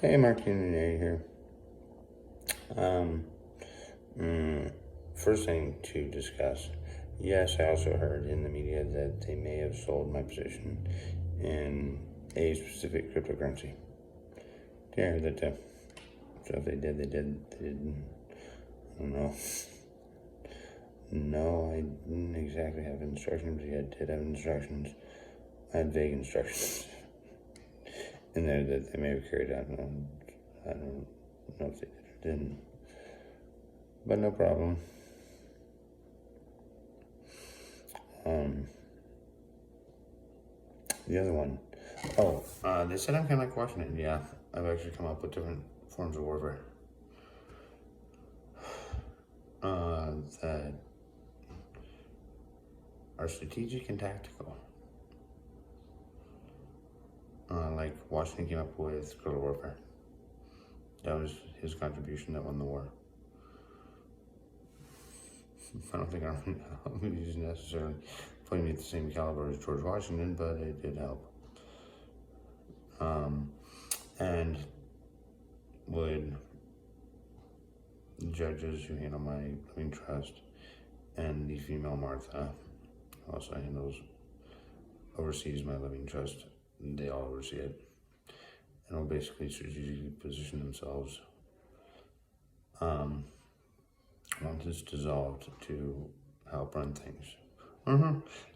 Hey, Mark Unity here. Um, mm, First thing to discuss. Yes, I also heard in the media that they may have sold my position in a specific cryptocurrency. Yeah, that. So if they did, they did. They didn't. I don't know. No, I didn't exactly have instructions. But yeah, I did have instructions. I had vague instructions in there that they may have carried out. I don't know if they did or didn't. But no problem. Um, the other one. Oh, they said I'm kind of like Washington. Yeah, I've actually come up with different forms of warfare that are strategic and tactical. Like Washington came up with guerrilla warfare. That was his contribution that won the war. I don't think our army is necessarily putting me at the same caliber as George Washington, but it did help. And would judges who handle my living trust and the female Martha also oversees my living trust. They all oversee it, and will basically strategically position themselves once it's dissolved to help run things.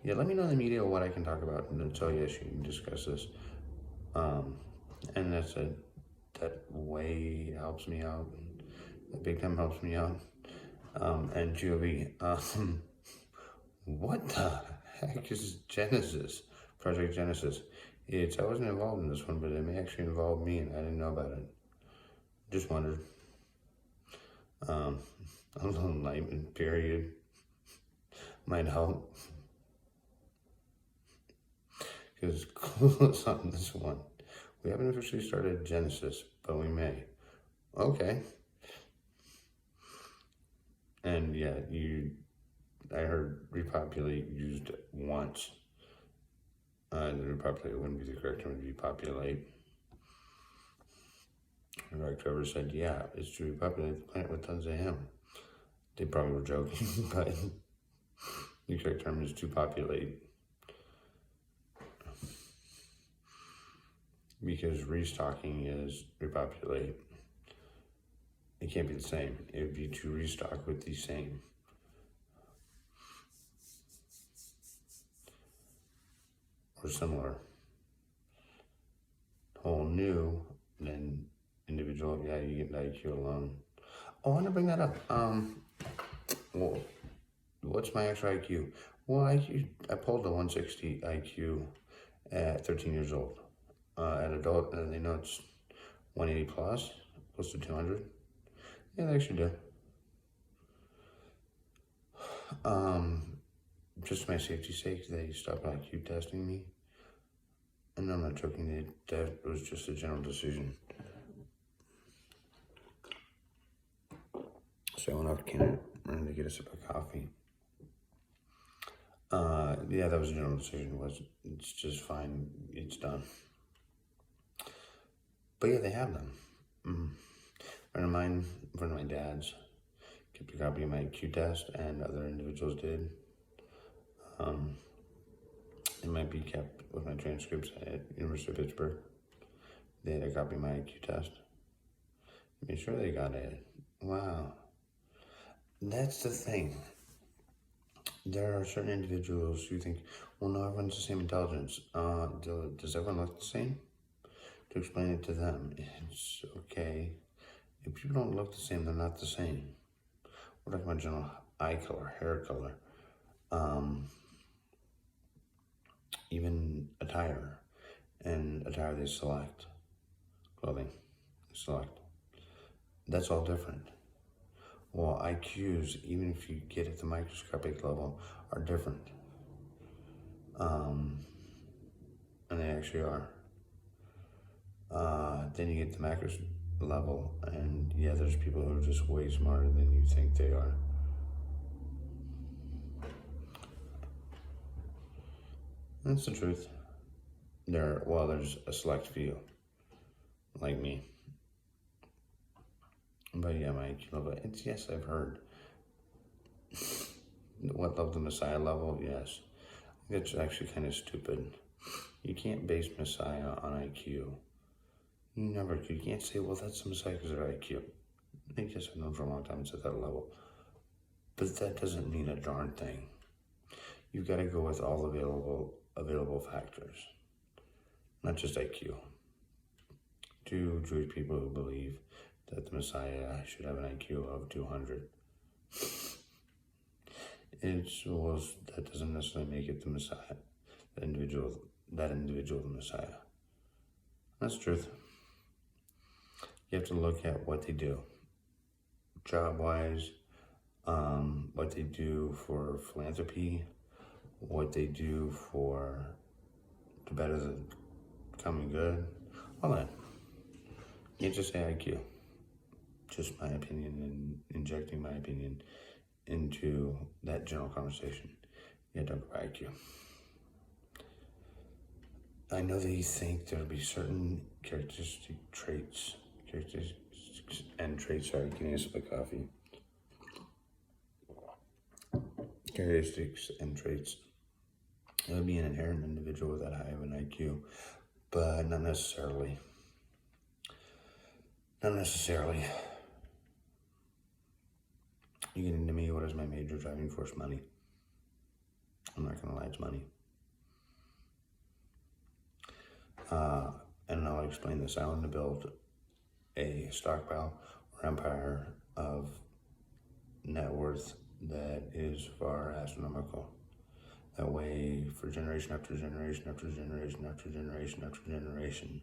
Yeah, let me know in the media what I can talk about, and tell you, yes, you can discuss this. And that's it. That way helps me out. That big time helps me out. And GOV, what the heck is Genesis? Project Genesis. I wasn't involved in this one, but it may actually involve me, and I didn't know about it. Just wondered. A little enlightenment period might help. Because clueless on this one. We haven't officially started Genesis, but we may. Okay. And yeah, I heard repopulate used once. Repopulate wouldn't be the correct term, it would be populate. October said, yeah, it's to repopulate the planet with tons of him. They probably were joking, but the correct term is to populate. Because restocking is repopulate. It can't be the same. It would be to restock with the same. Or similar. Whole new, then individual, yeah, you get the IQ alone. Oh, I want to bring that up. Well, what's my actual IQ? Well, I pulled a 160 IQ at 13 years old. At adult, they know it's 180 plus, close to 200. Yeah, they actually do. Just for my safety's sake, they stopped IQ testing me. And I'm not joking, that was just a general decision. So I went off to Canada to get a sip of coffee. Yeah, that was a general decision. It's just fine. It's done. But yeah, they have them. Friend of mine, friend of my dad's, kept a copy of my IQ test, and other individuals did. It might be kept with my transcripts at University of Pittsburgh. They had a copy of my IQ test. Make sure they got it. Wow. That's the thing. There are certain individuals who think, well, no, everyone's the same intelligence. Does everyone look the same? To explain it to them, it's okay. If people don't look the same, they're not the same. We're talking about general eye color, hair color, even attire, and attire they select, clothing they select. That's all different. Well, IQs, even if you get at the microscopic level, are different. And they actually are. Then you get the macros level, and yeah, there's people who are just way smarter than you think they are. That's the truth. There's a select few. like me. But yeah, my IQ level, it's yes, I've heard. What level the Messiah level? Yes. It's actually kind of stupid. You can't base Messiah on IQ. You never could. You can't say, well, that's the Messiah because of IQ. I guess I've known for a long time it's at that level. But that doesn't mean a darn thing. You've got to go with all available factors, not just IQ. To Jewish people who believe that the Messiah should have an IQ of 200. That doesn't necessarily make it the Messiah, that individual the Messiah. That's the truth. You have to look at what they do, job-wise, what they do for philanthropy, what they do to better the common good, all that. You can't just say IQ. Just my opinion and injecting my opinion into that general conversation. You have to talk about IQ. I know that you think there'll be certain characteristics and traits, sorry, getting a sip of coffee. Characteristics and traits. It would be an inherent individual with that high of an IQ, but not necessarily. Not necessarily. You get into me, what is my major driving force? Money. I'm not gonna lie, it's money. And I'll explain this. I want to build a stockpile or empire of net worth that is far astronomical. That way, for generation after generation after generation after generation after generation,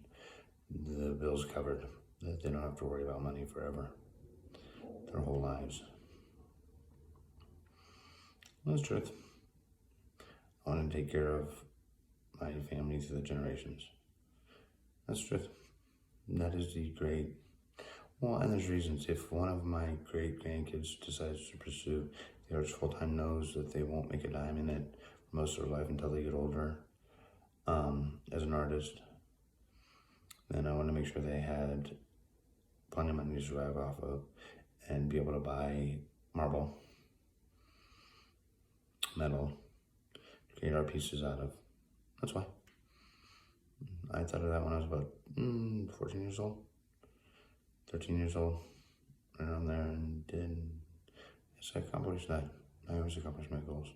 the bill's covered. That they don't have to worry about money forever, their whole lives. That's the truth. I want to take care of my family through the generations. That's the truth. That is the great, well, and there's reasons. If one of my great grandkids decides to pursue the arts full-time, knows that they won't make a dime in it for most of their life until they get older, as an artist, then I want to make sure they had plenty of money to survive off of and be able to buy marble, metal, create art pieces out of. That's why. I thought of that when I was about 14 years old, 13 years old, right around there, and yes, I accomplished that. I always accomplish my goals.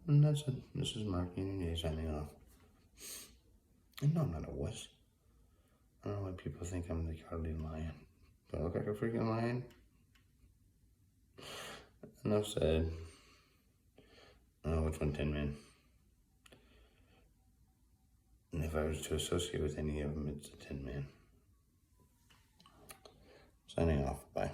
And that's it. This is Mark Union signing off. And no, I'm not a wuss. I don't know why people think I'm the cowardly lion. Do I look like a freaking lion? Enough said. Which one, Tin Man? And if I was to associate with any of them, it's the Tin Man. Signing off. Bye.